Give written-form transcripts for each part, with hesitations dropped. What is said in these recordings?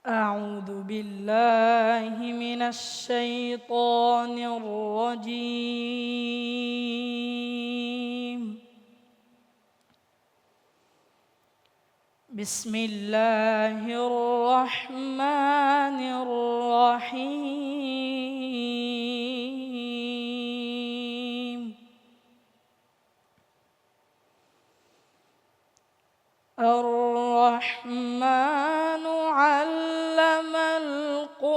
أعوذ بالله من الشيطان الرجيم. بسم الله الرحمن الرحيم. الرحمن علم القرآن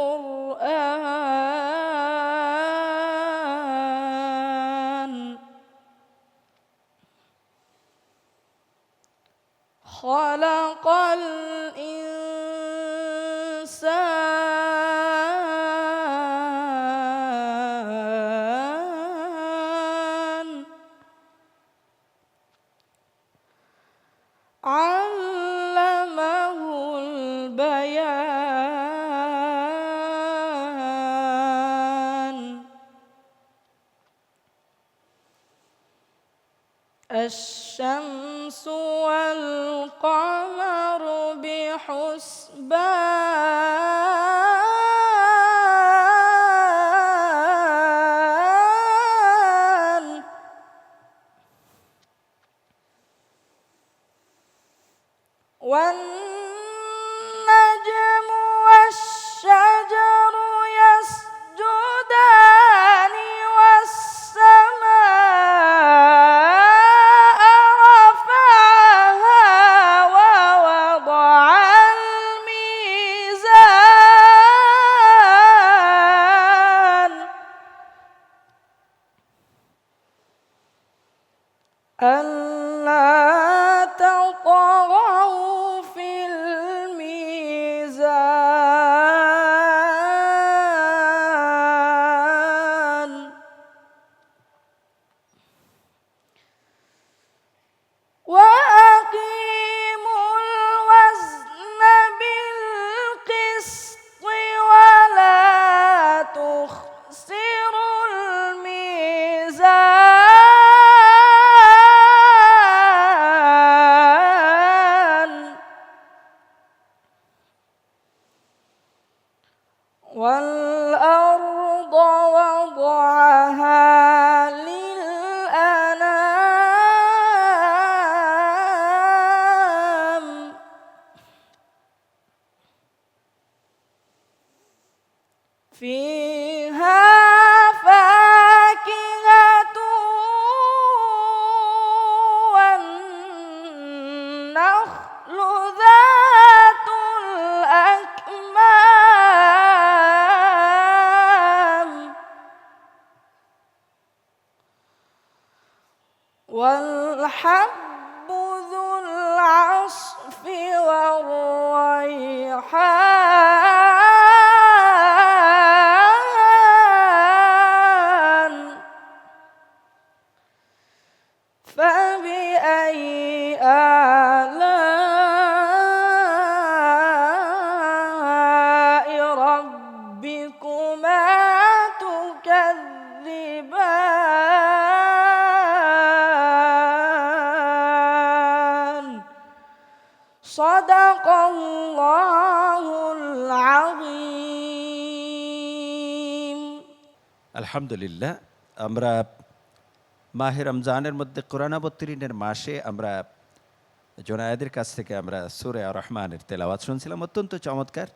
خلق الإنسان علمه البيان. الشمس والقمر بحسبان. والنجم والشجر يسجدان والسماء رفعها ووضع الميزان ألا تطغوا في الميزان وأقيموا الوزن بالقسط ولا تخسروا الميزان والأرض وضعها للأنام فيها فاكهة والنخل ذات الأكمام والحب ذو العصف والريحان فبأي آلاء ربكما تكذبان صدق الله العظيم. আলহামদুলিল্লাহ, আমরা মাহে রমজানের মধ্যে কোরআন অবতীর্ণের মাসে আমরা জোনায়েদের কাছ থেকে আমরা সূরা আর-রহমানের তেলাওয়াত শুনছিলাম। অত্যন্ত চমৎকার,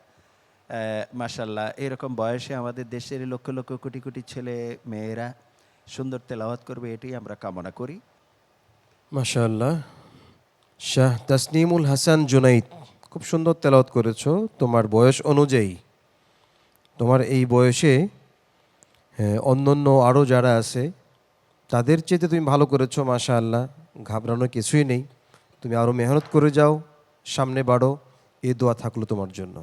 মাশাআল্লাহ। এরকম বয়সে আমাদের দেশের লক্ষ লক্ষ কোটি কোটি ছেলে মেয়েরা সুন্দর তেলাওয়াত করবে, এটাই আমরা কামনা করি। মাশাআল্লাহ। শাহ তাসনিমুল হাসান জুনাইদ, খুব সুন্দর তেলাওয়াত করেছো তোমার বয়স অনুযায়ী। তোমার এই বয়সে অন্যান্য আরও যারা আছে তাদের চেয়ে তুমি ভালো করেছো মাশাআল্লাহ। ঘাবড়ানোর কিছুই নেই, তুমি আরও মেহনত করে যাও, সামনে বাড়ো, এই দোয়া থাকলো তোমার জন্য।